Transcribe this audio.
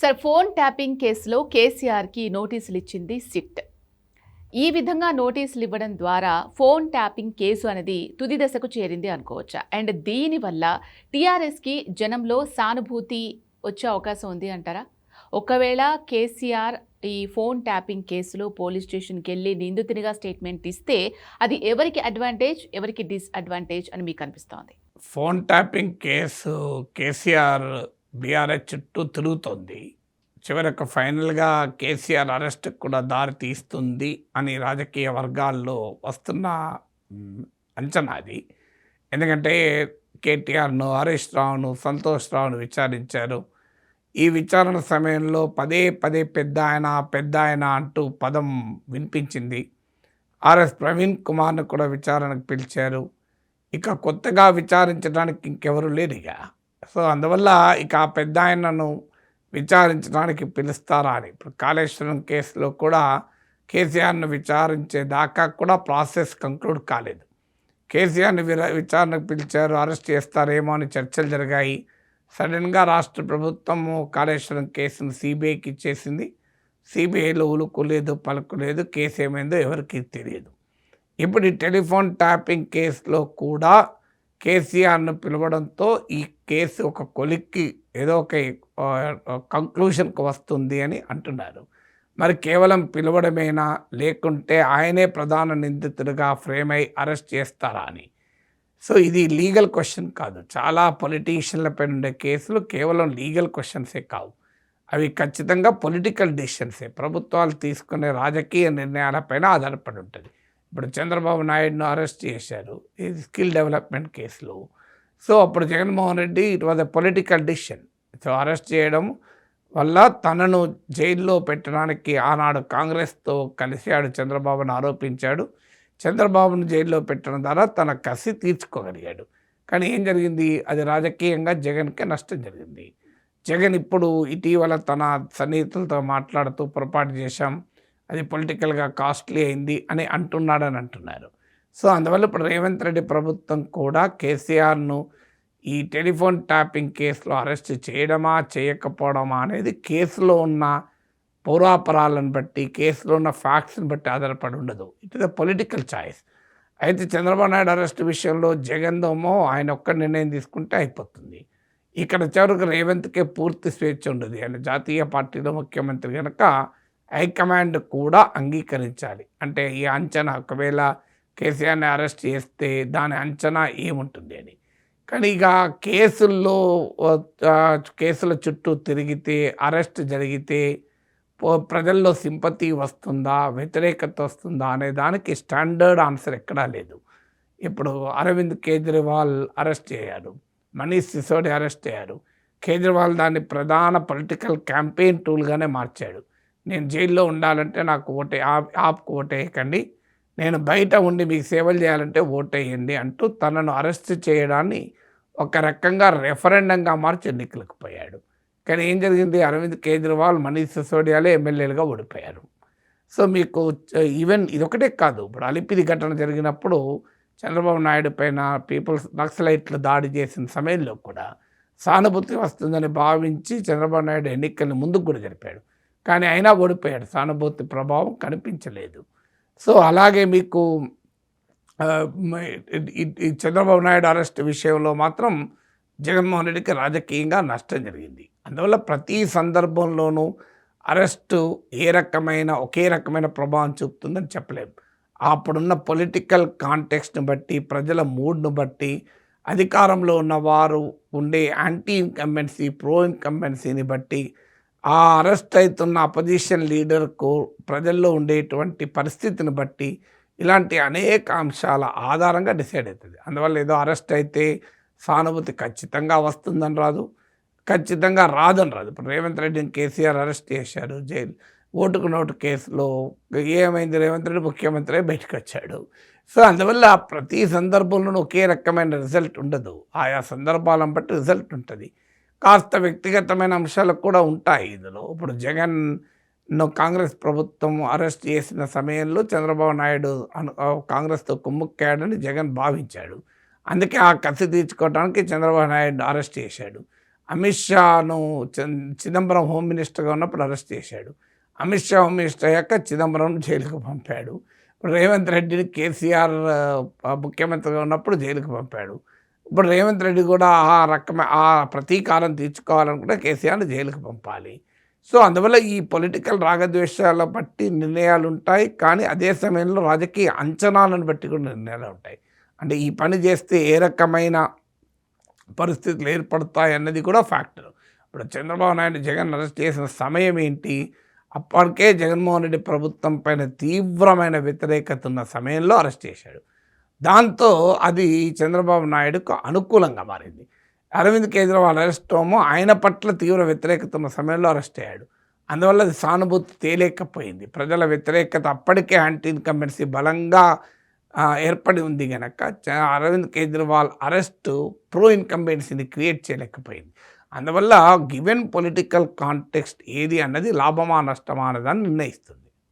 Sir, phone tapping కేసులో కేసీఆర్కి నోటీసులు ఇచ్చింది సిట్. ఈ విధంగా నోటీసులు ఇవ్వడం ద్వారా ఫోన్ ట్యాపింగ్ కేసు అనేది తుది దశకు చేరింది అనుకోవచ్చా? అండ్ దీనివల్ల టీఆర్ఎస్కి జనంలో సానుభూతి వచ్చే అవకాశం ఉంది అంటారా? ఒకవేళ కేసీఆర్ ఈ ఫోన్ ట్యాపింగ్ కేసులో పోలీస్ స్టేషన్కి వెళ్ళి నిందితునిగా స్టేట్మెంట్ ఇస్తే అది ఎవరికి అడ్వాంటేజ్, ఎవరికి డిస్అడ్వాంటేజ్ అని మీకు అనిపిస్తోంది? Phone tapping case KCR BRS చుట్టూ తిరుగుతోంది. చివరకు ఫైనల్గా కేసీఆర్ అరెస్ట్ కూడా దారి తీస్తుంది అని రాజకీయ వర్గాల్లో వస్తున్న అంచనా అది. ఎందుకంటే కేటీఆర్ను, హరీష్ రావును, సంతోష్ రావును విచారించారు. ఈ విచారణ సమయంలో పదే పదే పెద్ద ఆయన అంటూ పదం వినిపించింది. ఆర్ఎస్ ప్రవీణ్ కుమార్ను కూడా విచారణకు పిలిచారు. ఇక కొత్తగా విచారించడానికి ఇంకెవరు లేరు ఇక. సో అందువల్ల ఇక ఆ పెద్ద ఆయనను విచారించడానికి పిలుస్తారా అని. ఇప్పుడు కాళేశ్వరం కేసులో కూడా కేసీఆర్ను విచారించేదాకా కూడా ప్రాసెస్ కంక్లూడ్ కాలేదు. కేసీఆర్ని విచారణకు పిలిచారు, అరెస్ట్ చేస్తారేమో అని చర్చలు జరిగాయి. సడన్గా రాష్ట్ర ప్రభుత్వము కాళేశ్వరం కేసును సిబిఐకి ఇచ్చేసింది. సిబిఐలో ఉలుకు లేదు, పలుకు లేదు. కేసు ఏమైందో ఎవరికి తెలియదు. ఇప్పుడు ఈ టెలిఫోన్ ట్యాపింగ్ కేసులో కూడా కేసీఆర్ను పిలవడంతో ఈ కేసు ఒక కొలిక్కి ఏదో ఒక కంక్లూషన్కి వస్తుంది అని అంటున్నారు. మరి కేవలం పిలవడమేనా, లేకుంటే ఆయనే ప్రధాన నిందితుడిగా ఫ్రేమ్ అయి అరెస్ట్ చేస్తారా అని. సో ఇది లీగల్ క్వశ్చన్ కాదు. చాలా పొలిటీషియన్లపై ఉండే కేసులు కేవలం లీగల్ క్వశ్చన్సే కావు. అవి ఖచ్చితంగా పొలిటికల్ డెసిషన్సే. ప్రభుత్వాలు తీసుకునే రాజకీయ నిర్ణయాలపైన ఆధారపడి ఉంటుంది. ఇప్పుడు చంద్రబాబు నాయుడును అరెస్ట్ చేశారు ఈ స్కిల్ డెవలప్మెంట్ కేసులో. సో అప్పుడు Jaganmohan Reddy it was a political decision. So arrest చేయడం వల్ల తనను జైల్లో పెట్టడానికి ఆనాడు కాంగ్రెస్తో కలిసాడు చంద్రబాబును ఆరోపించాడు. చంద్రబాబును జైల్లో పెట్టడం ద్వారా తన కసి తీర్చుకోగలిగాడు. కానీ ఏం జరిగింది? అది రాజకీయంగా జగన్కే నష్టం జరిగింది. జగన్ ఇప్పుడు ఇటీవల తన సన్నిహితులతో మాట్లాడుతూ పొరపాటు చేశాం, అది పొలిటికల్గా కాస్ట్లీ అయింది అని అంటున్నారు. సో అందువల్ల ఇప్పుడు రేవంత్ రెడ్డి ప్రభుత్వం కూడా కేసీఆర్ను ఈ టెలిఫోన్ ట్యాపింగ్ కేసులో అరెస్ట్ చేయడమా చేయకపోవడమా అనేది కేసులో ఉన్న పౌరాపరాలను బట్టి, కేసులో ఉన్న ఫ్యాక్ట్స్ని బట్టి ఆధారపడి ఉండదు. It is a political choice. అయితే చంద్రబాబు నాయుడు అరెస్ట్ విషయంలో జగన్దేమో ఆయన ఒక్క నిర్ణయం తీసుకుంటే అయిపోతుంది. ఇక్కడ చివరికి రేవంత్కే పూర్తి స్వేచ్ఛ ఉండదు. ఆయన జాతీయ పార్టీలో ముఖ్యమంత్రి కనుక హైకమాండ్ కూడా అంగీకరించాలి. అంటే ఈ అంచనా ఒకవేళ కేసీఆర్ని అరెస్ట్ చేస్తే దాని అంచనా ఏముంటుంది అని. కానీ ఇక కేసుల చుట్టూ తిరిగితే, అరెస్ట్ జరిగితే ప్రజల్లో సింపతి వస్తుందా, వ్యతిరేకత వస్తుందా అనే దానికి స్టాండర్డ్ ఆన్సర్ ఎక్కడా లేదు. ఇప్పుడు అరవింద్ కేజ్రీవాల్ అరెస్ట్ అయ్యారు, మనీష్ సిసోడియా అరెస్ట్ అయ్యారు. కేజ్రీవాల్ దాన్ని ప్రధాన పొలిటికల్ క్యాంపెయిన్ టూల్గానే మార్చాడు. నేను జైల్లో ఉండాలంటే నాకు ఆప్కు ఓటేయకండి, నేను బయట ఉండి మీకు సేవలు చేయాలంటే ఓటేయండి అంటూ తనను అరెస్ట్ చేయడాన్ని ఒక రకంగా రెఫరెండంగా మార్చి ఎన్నికలకు పోయాడు. కానీ ఏం జరిగింది? అరవింద్ కేజ్రీవాల్, మనీష్ సిసోడియాలే ఎమ్మెల్యేలుగా ఓడిపోయారు. సో మీకు ఈవెన్ ఇదొకటే కాదు, ఇప్పుడు అలిపిరి ఘటన జరిగినప్పుడు చంద్రబాబు నాయుడు పైన పీపుల్స్ నక్సలైట్లు దాడి చేసిన సమయంలో కూడా సానుభూతి వస్తుందని భావించి చంద్రబాబు నాయుడు ఎన్నికల్ని ముందుకు కూడా జరిపాడు. కానీ అయినా ఓడిపోయాడు. సానుభూతి ప్రభావం కనిపించలేదు. సో అలాగే మీకు ఈ చంద్రబాబు నాయుడు అరెస్ట్ విషయంలో మాత్రం జగన్మోహన్ రెడ్డికి రాజకీయంగా నష్టం జరిగింది. అందువల్ల ప్రతి సందర్భంలోనూ అరెస్టు ఒకే రకమైన ప్రభావం చూపుతుందని చెప్పలేము. అప్పుడున్న పొలిటికల్ కాంటెక్స్ట్ని బట్టి, ప్రజల మూడ్ను బట్టి, అధికారంలో ఉన్నవారు ఉండే యాంటీ ఇన్కంబెన్సీ, ప్రో ఇన్కంబెన్సీని బట్టి, ఆ అరెస్ట్ అవుతున్న అపోజిషన్ లీడర్కు ప్రజల్లో ఉండేటువంటి పరిస్థితిని బట్టి ఇలాంటి అనేక అంశాల ఆధారంగా డిసైడ్ అవుతుంది. అందువల్ల ఏదో అరెస్ట్ అయితే సానుభూతి ఖచ్చితంగా వస్తుందని రాదు, ఖచ్చితంగా రాదని రాదు. ఇప్పుడు రేవంత్ రెడ్డిని కేసీఆర్ అరెస్ట్ చేశారు జైలు. ఓటుకు నోటు కేసులో ఏమైంది? రేవంత్ రెడ్డి ముఖ్యమంత్రి బయటకు వచ్చాడు. సో అందువల్ల ప్రతి సందర్భంలోనూ ఒకే రకమైన రిజల్ట్ ఉండదు. ఆయా సందర్భాలను బట్టి రిజల్ట్ ఉంటుంది. కాస్త వ్యక్తిగతమైన అంశాలు కూడా ఉంటాయి ఇందులో. ఇప్పుడు జగన్ను కాంగ్రెస్ ప్రభుత్వం అరెస్ట్ చేసిన సమయంలో చంద్రబాబు నాయుడు కాంగ్రెస్తో కుమ్ముక్కాడని జగన్ భావించాడు. అందుకే ఆ కసి తీర్చుకోవడానికి చంద్రబాబు నాయుడు అరెస్ట్ చేశాడు. అమిత్ షాను చిదంబరం హోమ్ మినిస్టర్గా ఉన్నప్పుడు అరెస్ట్ చేశాడు. అమిత్ షా హోమ్ మినిస్టర్ అయ్యాక చిదంబరం జైలుకు పంపాడు. ఇప్పుడు రేవంత్ రెడ్డిని కేసీఆర్ ముఖ్యమంత్రిగా ఉన్నప్పుడు జైలుకు పంపాడు. ఇప్పుడు రేవంత్ రెడ్డి కూడా ఆ ప్రతీకారం తీర్చుకోవాలనుకుంటే కేసీఆర్ని జైలుకు పంపాలి. సో అందువల్ల ఈ పొలిటికల్ రాగద్వేషాల బట్టి నిర్ణయాలు ఉంటాయి, కానీ అదే సమయంలో రాజకీయ అంచనాలను బట్టి కూడా నిర్ణయాలు ఉంటాయి. అంటే ఈ పని చేస్తే ఏ రకమైన పరిస్థితులు ఏర్పడతాయి అన్నది కూడా ఫ్యాక్టర్. ఇప్పుడు చంద్రబాబు నాయుడు జగన్ అరెస్ట్ చేసిన సమయం ఏంటి? అప్పటికే జగన్మోహన్ రెడ్డి ప్రభుత్వం పైన తీవ్రమైన వ్యతిరేకత ఉన్న సమయంలో అరెస్ట్ చేశాడు. దాంతో అది చంద్రబాబు నాయుడుకు అనుకూలంగా మారింది. అరవింద్ కేజ్రీవాల్ అరెస్ట్ ఏమో ఆయన పట్ల తీవ్ర వ్యతిరేకత ఉన్న సమయంలో అరెస్ట్ అయ్యాడు. అందువల్ల అది సానుభూతి తేలేకపోయింది. ప్రజల వ్యతిరేకత అప్పటికే యాంటీ ఇన్కంబెన్సీ బలంగా ఏర్పడి ఉంది కనుక అరవింద్ కేజ్రీవాల్ అరెస్టు ప్రో ఇన్కంబెన్సీని క్రియేట్ చేయలేకపోయింది. అందువల్ల గివెన్ పొలిటికల్ కాంటెక్స్ట్ ఏది అన్నది లాభమా నష్టమా అన్నదాన్ని నిర్ణయిస్తుంది.